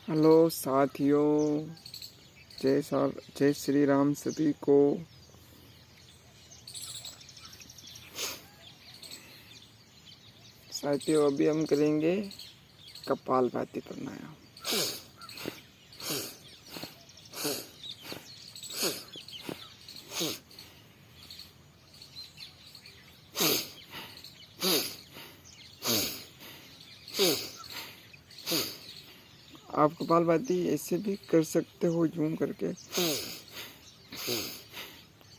Hello साथियों, जय श्री राम सभी को। साथियों, अभी हम करेंगे कपालभाति प्राणायाम। आप कपालभाति ऐसे भी कर सकते हो, जूम करके,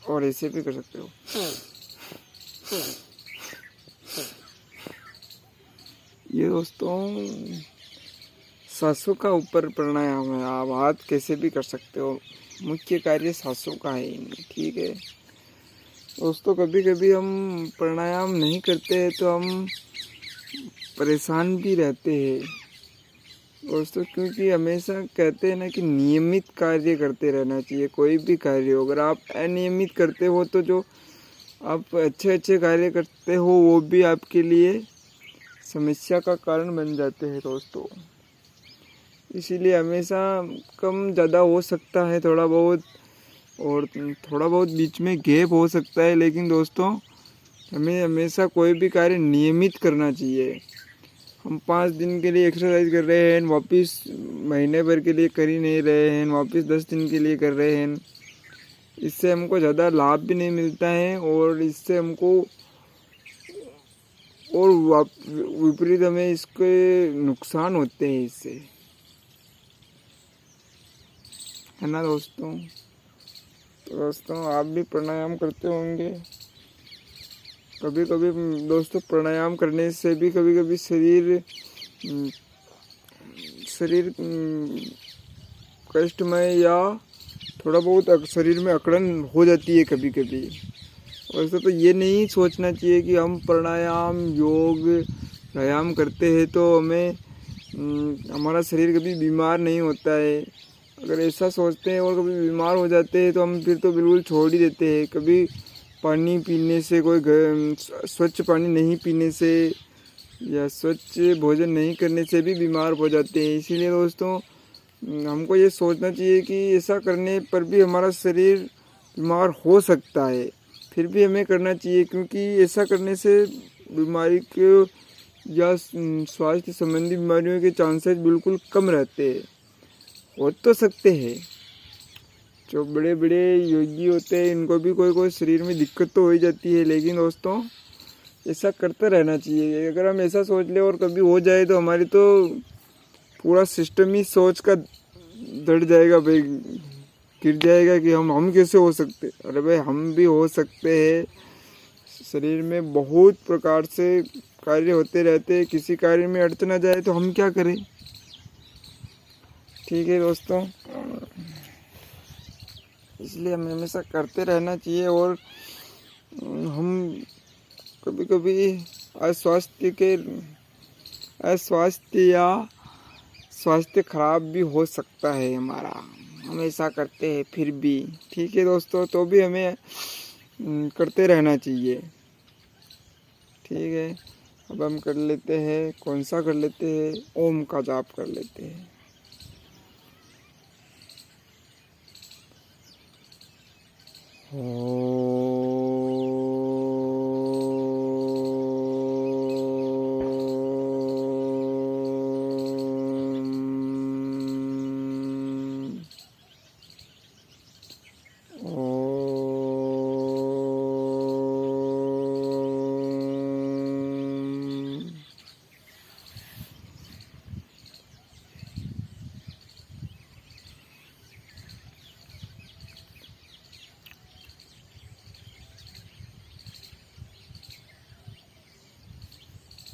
और ऐसे भी कर सकते हो। ये दोस्तों सांसों का ऊपर प्राणायाम है। आप हाथ कैसे भी कर सकते हो, मुख्य कार्य सांसों का है इनमें, ठीक है दोस्तों। कभी कभी हम प्राणायाम नहीं करते हैं तो हम परेशान भी रहते हैं दोस्तों, क्योंकि हमेशा कहते हैं ना कि नियमित कार्य करते रहना चाहिए। कोई भी कार्य हो, अगर आप अनियमित करते हो तो जो आप अच्छे कार्य करते हो वो भी आपके लिए समस्या का कारण बन जाते हैं दोस्तों। इसीलिए हमेशा कम ज़्यादा हो सकता है थोड़ा बहुत, और थोड़ा बहुत बीच में गैप हो सकता है, लेकिन दोस्तों हमें हमेशा कोई भी कार्य नियमित करना चाहिए। हम 5 दिन के लिए एक्सरसाइज कर रहे हैं, वापस महीने भर के लिए कर ही नहीं रहे हैं, वापस 10 दिन के लिए कर रहे हैं, इससे हमको ज़्यादा लाभ भी नहीं मिलता है, और इससे हमको और विपरीत हमें इसके नुकसान होते हैं इससे, है ना दोस्तों। तो दोस्तों आप भी प्राणायाम करते होंगे कभी कभी दोस्तों। प्राणायाम करने से भी कभी कभी शरीर कष्टमय या थोड़ा बहुत शरीर में अकड़न हो जाती है कभी कभी। वैसे तो ये नहीं सोचना चाहिए कि हम प्राणायाम योग व्यायाम करते हैं तो हमें हमारा शरीर कभी बीमार नहीं होता है। अगर ऐसा सोचते हैं और कभी बीमार हो जाते हैं तो हम फिर तो बिल्कुल छोड़ ही देते हैं। कभी पानी पीने से, कोई स्वच्छ पानी नहीं पीने से या स्वच्छ भोजन नहीं करने से भी बीमार हो जाते हैं। इसीलिए दोस्तों हमको ये सोचना चाहिए कि ऐसा करने पर भी हमारा शरीर बीमार हो सकता है, फिर भी हमें करना चाहिए, क्योंकि ऐसा करने से बीमारी के या स्वास्थ्य संबंधी बीमारियों के चांसेस बिल्कुल कम रहते हैं। हो तो सकते हैं, जो बड़े बड़े योगी होते हैं इनको भी कोई शरीर में दिक्कत तो हो ही जाती है, लेकिन दोस्तों ऐसा करते रहना चाहिए। अगर हम ऐसा सोच ले और कभी हो जाए तो हमारी तो पूरा सिस्टम ही सोच का दड़ जाएगा भाई, गिर जाएगा कि हम कैसे हो सकते। अरे भाई हम भी हो सकते हैं। शरीर में बहुत प्रकार से कार्य होते रहते हैं, किसी कार्य में अड़चन आ जाए तो हम क्या करें। ठीक है दोस्तों, इसलिए हमें हमेशा करते रहना चाहिए। और हम कभी कभी स्वास्थ्य खराब भी हो सकता है हमारा, हम ऐसा करते हैं फिर भी। ठीक है दोस्तों, तो भी हमें करते रहना चाहिए। ठीक है, अब हम कर लेते हैं, कौन सा कर लेते हैं, ओम का जाप कर लेते हैं।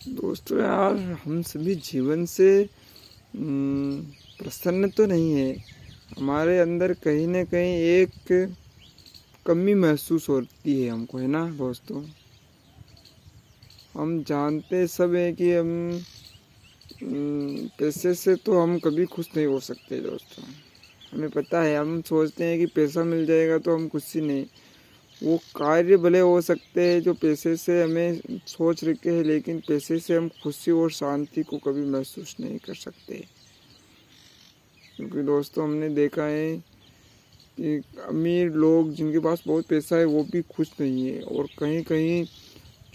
दोस्तों यार, हम सभी जीवन से प्रसन्न तो नहीं है। हमारे अंदर कहीं न कहीं एक कमी महसूस होती है हमको, है ना दोस्तों। हम जानते सब हैं कि हम पैसे से तो हम कभी खुश नहीं हो सकते दोस्तों। हमें पता है, हम सोचते हैं कि पैसा मिल जाएगा तो हम खुश ही नहीं। वो कार्य भले हो सकते हैं जो पैसे से हमें सोच रखे हैं, लेकिन पैसे से हम खुशी और शांति को कभी महसूस नहीं कर सकते। क्योंकि दोस्तों हमने देखा है कि अमीर लोग जिनके पास बहुत पैसा है वो भी खुश नहीं है, और कहीं कहीं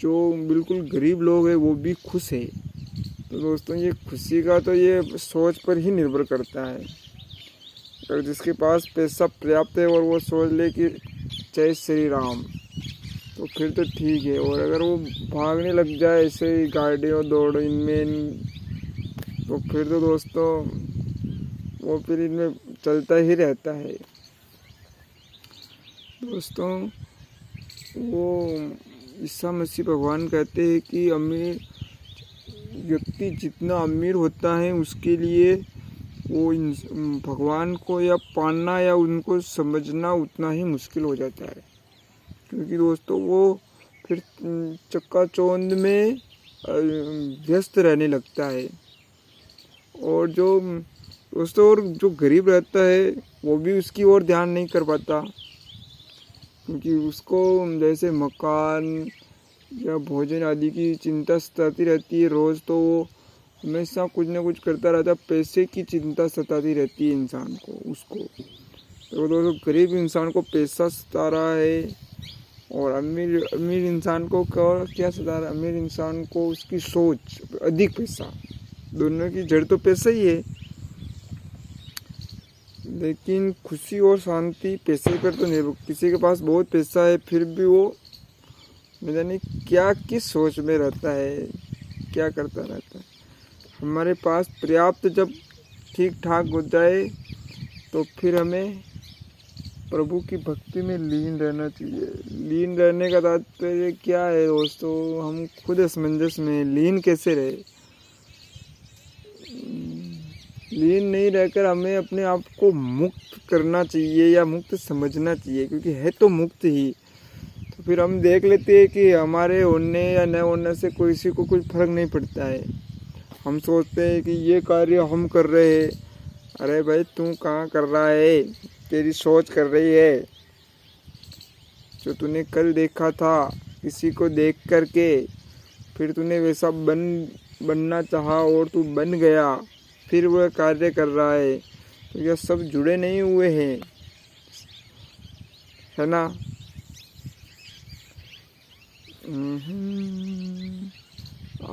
जो बिल्कुल गरीब लोग हैं वो भी खुश है। तो दोस्तों ये खुशी का तो ये सोच पर ही निर्भर करता है। अगर जिसके पास पैसा पर्याप्त है और वो सोच ले कि जय श्री राम, तो फिर तो ठीक है। और अगर वो भागने लग जाए ऐसे ही गाड़ियों दौड़ इनमें, तो फिर तो दोस्तों वो फिर इनमें चलता ही रहता है। दोस्तों वो ईसा मसीह भगवान कहते हैं कि अमीर व्यक्ति जितना अमीर होता है उसके लिए वो भगवान को या पाना या उनको समझना उतना ही मुश्किल हो जाता है। क्योंकि दोस्तों वो फिर चक्काचौंध में व्यस्त रहने लगता है। और जो गरीब रहता है वो भी उसकी ओर ध्यान नहीं कर पाता, क्योंकि उसको जैसे मकान या भोजन आदि की चिंता सताती रहती है रोज़, तो वो हमेशा कुछ ना कुछ करता रहता है। पैसे की चिंता सताती रहती है इंसान को उसको। तो दोस्तों गरीब इंसान को पैसा सता रहा है, और अमीर इंसान को क्या सता रहा है? अमीर इंसान को उसकी सोच, अधिक पैसा। दोनों की जड़ तो पैसा ही है, लेकिन खुशी और शांति पैसे पर तो निर्भर। किसी के पास बहुत पैसा है फिर भी वो न जाने क्या किस सोच में रहता है, क्या करता रहता है। हमारे पास पर्याप्त जब ठीक ठाक हो जाए तो फिर हमें प्रभु की भक्ति में लीन रहना चाहिए। लीन रहने का तात्पर्य क्या है दोस्तों? हम खुद असमंजस में लीन कैसे रहे? लीन नहीं रहकर हमें अपने आप को मुक्त करना चाहिए या मुक्त समझना चाहिए, क्योंकि है तो मुक्त ही। तो फिर हम देख लेते हैं कि हमारे होने या न होने से किसी को कुछ फर्क नहीं पड़ता है। हम सोचते हैं कि ये कार्य हम कर रहे हैं। अरे भाई तू कहाँ कर रहा है? तेरी सोच कर रही है। जो तूने कल देखा था किसी को देख करके, फिर तूने वैसा बनना चाहा और तू बन गया, फिर वह कार्य कर रहा है। तो यह सब जुड़े नहीं हुए हैं, है ना?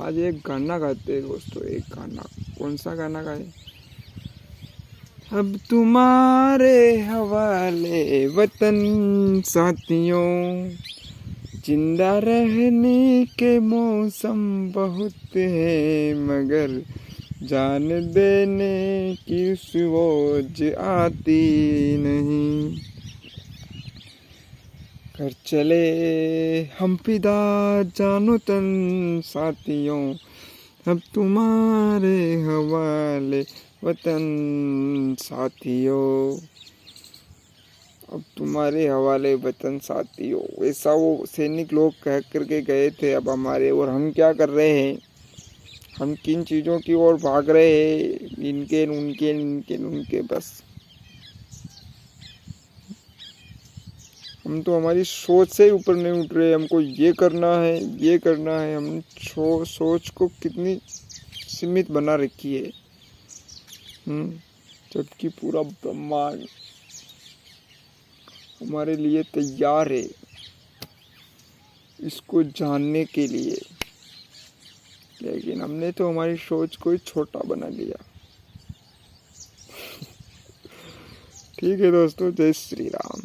आज एक गाना गाते हैं दोस्तों। एक गाना, कौन सा गाना गाए? अब तुम्हारे हवाले वतन साथियों, जिंदा रहने के मौसम बहुत है, मगर जान देने की सोच आती नहीं। कर चले हम फिदा जानो तन साथियों, अब तुम्हारे हवाले वतन साथियों, अब तुम्हारे हवाले वतन साथियों। ऐसा वो सैनिक लोग कह करके गए थे। अब हमारे, और हम क्या कर रहे हैं? हम किन चीज़ों की ओर भाग रहे हैं? इनके बस। हम तो हमारी सोच से ही ऊपर नहीं उठ रहे। हमको ये करना है, ये करना है। हम सोच को कितनी सीमित बना रखी है। जबकि पूरा ब्रह्मांड हमारे लिए तैयार है इसको जानने के लिए, लेकिन हमने तो हमारी सोच को ही छोटा बना लिया। ठीक है दोस्तों, जय श्री राम।